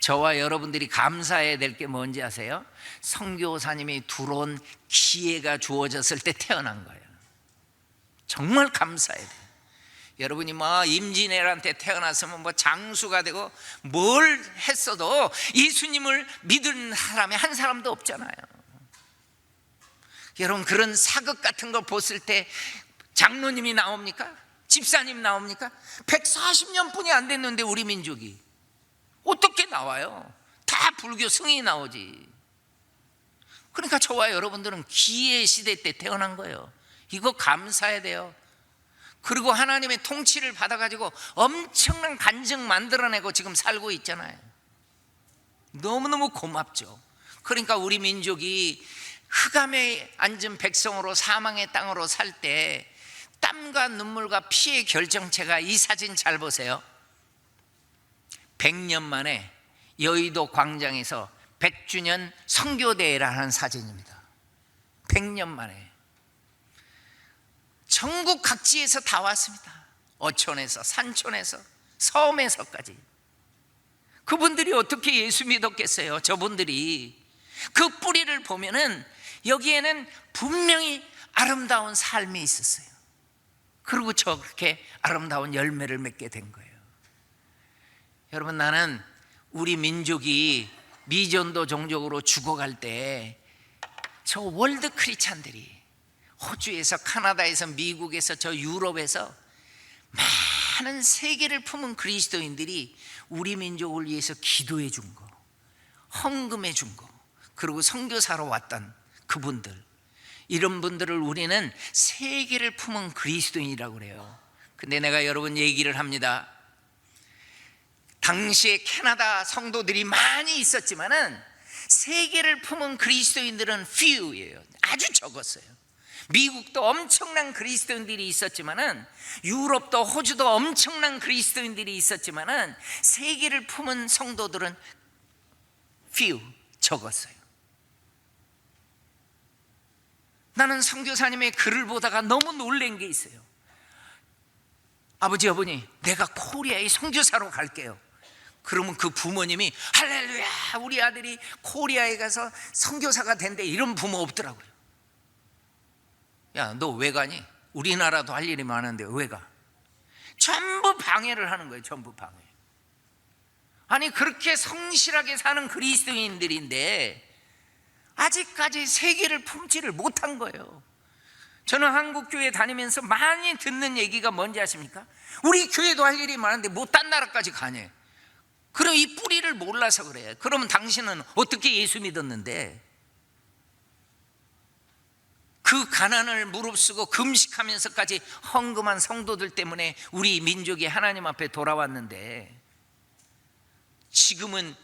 저와 여러분들이 감사해야 될 게 뭔지 아세요? 선교사님이 들어온 기회가 주어졌을 때 태어난 거예요. 정말 감사해야 돼요. 여러분이 뭐 임진왜란때 태어났으면 뭐 장수가 되고 뭘 했어도 예수님을 믿은 사람이 한 사람도 없잖아요. 여러분, 그런 사극 같은 거 봤을 때 장로님이 나옵니까? 집사님 나옵니까? 140년뿐이 안 됐는데 우리 민족이 어떻게 나와요? 다 불교 승인이 나오지. 그러니까 저와 여러분들은 기회 시대 때 태어난 거예요. 이거 감사해야 돼요. 그리고 하나님의 통치를 받아가지고 엄청난 간증 만들어내고 지금 살고 있잖아요. 너무너무 고맙죠. 그러니까 우리 민족이 흑암에 앉은 백성으로 사망의 땅으로 살 때 땀과 눈물과 피의 결정체가, 이 사진 잘 보세요. 100년 만에 여의도 광장에서 100주년 선교대회를 하는 사진입니다. 100년 만에 전국 각지에서 다 왔습니다. 어촌에서 산촌에서 섬에서까지. 그분들이 어떻게 예수 믿었겠어요? 저분들이. 그 뿌리를 보면은 여기에는 분명히 아름다운 삶이 있었어요. 그리고 저렇게 아름다운 열매를 맺게 된 거예요. 여러분, 나는 우리 민족이 미전도 종족으로 죽어갈 때 저 월드 크리스찬들이 호주에서, 카나다에서, 미국에서, 저 유럽에서 많은 세계를 품은 그리스도인들이 우리 민족을 위해서 기도해 준 거, 헌금해 준 거, 그리고 선교사로 왔던 그분들, 이런 분들을 우리는 세계를 품은 그리스도인이라고 그래요. 근데 내가 여러분 얘기를 합니다. 당시에 캐나다 성도들이 많이 있었지만은 세계를 품은 그리스도인들은 few예요. 아주 적었어요. 미국도 엄청난 그리스도인들이 있었지만은, 유럽도 호주도 엄청난 그리스도인들이 있었지만은, 세계를 품은 성도들은 few, 적었어요. 나는 선교사님의 글을 보다가 너무 놀란 게 있어요. 아버지, 어머니, 내가 코리아에 선교사로 갈게요. 그러면 그 부모님이 할렐루야, 우리 아들이 코리아에 가서 선교사가 된대, 이런 부모 없더라고요. 야, 너 왜 가니? 우리나라도 할 일이 많은데 왜 가? 전부 방해를 하는 거예요. 전부 방해. 아니, 그렇게 성실하게 사는 그리스도인들인데 아직까지 세계를 품지를 못한 거예요. 저는 한국 교회 다니면서 많이 듣는 얘기가 뭔지 아십니까? 우리 교회도 할 일이 많은데 뭐 딴 나라까지 가냐. 그럼 이 뿌리를 몰라서 그래요. 그러면 당신은 어떻게 예수 믿었는데? 그 가난을 무릅쓰고 금식하면서까지 헌금한 성도들 때문에 우리 민족이 하나님 앞에 돌아왔는데, 지금은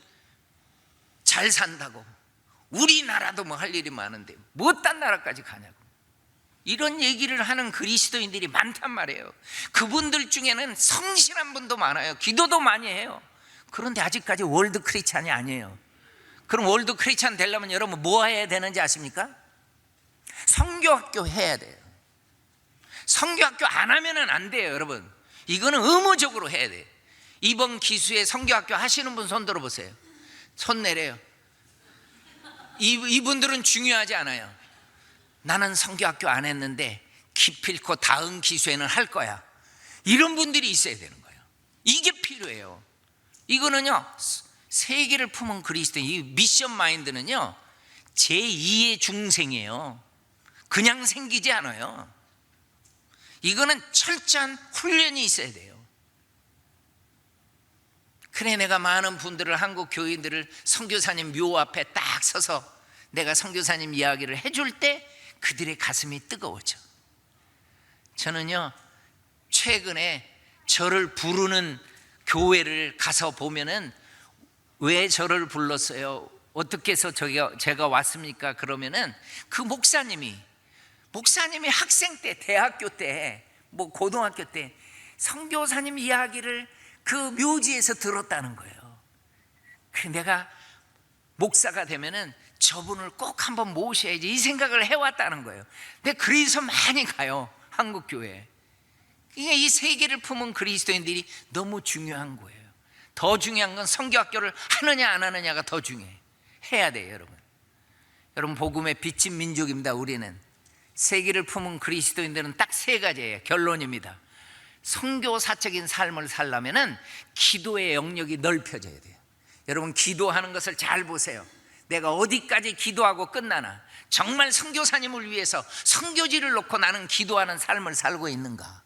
잘 산다고 우리나라도 뭐 할 일이 많은데 뭐 딴 나라까지 가냐고, 이런 얘기를 하는 그리스도인들이 많단 말이에요. 그분들 중에는 성실한 분도 많아요. 기도도 많이 해요. 그런데 아직까지 월드 크리스찬이 아니에요. 그럼 월드 크리스찬 되려면 여러분 뭐 해야 되는지 아십니까? 선교학교 해야 돼요. 선교학교 안 하면은 안 돼요, 여러분. 이거는 의무적으로 해야 돼요. 이번 기수에 선교학교 하시는 분 손 들어보세요. 손 내려요. 이분들은 중요하지 않아요. 나는 선교학교 안 했는데 기필코 다음 기수에는 할 거야, 이런 분들이 있어야 되는 거예요. 이게 필요해요. 이거는요, 세계를 품은 그리스도인, 이 미션 마인드는요 제2의 중생이에요. 그냥 생기지 않아요. 이거는 철저한 훈련이 있어야 돼요. 그래, 내가 많은 분들을, 한국 교인들을 선교사님 묘 앞에 딱 서서 내가 선교사님 이야기를 해줄 때 그들의 가슴이 뜨거워져. 저는요, 최근에 저를 부르는 교회를 가서 보면은 왜 저를 불렀어요? 어떻게 해서 제가 왔습니까? 그러면은 그 목사님이 학생 때, 대학교 때, 뭐 고등학교 때 선교사님 이야기를 그 묘지에서 들었다는 거예요. 그래서 내가 목사가 되면은 저분을 꼭 한번 모셔야지, 이 생각을 해왔다는 거예요. 근데 그래서 많이 가요, 한국 교회에. 이 세계를 품은 그리스도인들이 너무 중요한 거예요. 더 중요한 건 선교학교를 하느냐 안 하느냐가 더 중요해요. 해야 돼요, 여러분. 여러분, 복음의 빛인 민족입니다. 우리는 세계를 품은 그리스도인들은 딱 세 가지예요. 결론입니다. 선교사적인 삶을 살려면은 기도의 영역이 넓혀져야 돼요. 여러분, 기도하는 것을 잘 보세요. 내가 어디까지 기도하고 끝나나? 정말 선교사님을 위해서 선교지를 놓고 나는 기도하는 삶을 살고 있는가?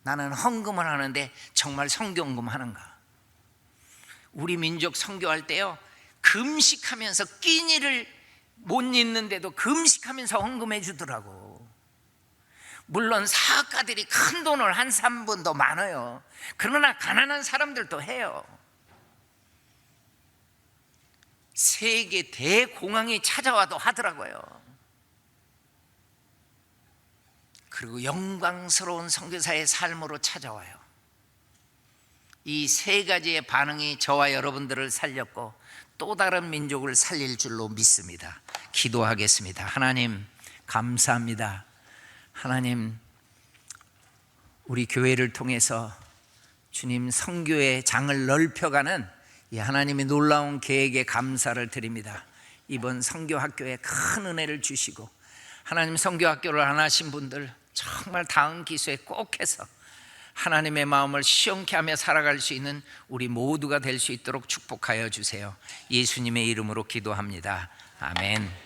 나는 헌금을 하는데 정말 선교헌금 하는가? 우리 민족 선교할 때요, 금식하면서 끼니를 못 잊는데도 금식하면서 헌금해 주더라고. 물론 사업가들이 큰 돈을 한 3분도 많아요. 그러나 가난한 사람들도 해요. 세계 대공황이 찾아와도 하더라고요. 그리고 영광스러운 선교사의 삶으로 찾아와요. 이 세 가지의 반응이 저와 여러분들을 살렸고 또 다른 민족을 살릴 줄로 믿습니다. 기도하겠습니다. 하나님, 감사합니다. 하나님, 우리 교회를 통해서 주님 선교의 장을 넓혀가는 이 하나님의 놀라운 계획에 감사를 드립니다. 이번 선교학교에 큰 은혜를 주시고 하나님 선교학교를 안 하신 분들 정말 다음 기수에 꼭 해서 하나님의 마음을 시원케 하며 살아갈 수 있는 우리 모두가 될 수 있도록 축복하여 주세요. 예수님의 이름으로 기도합니다. 아멘.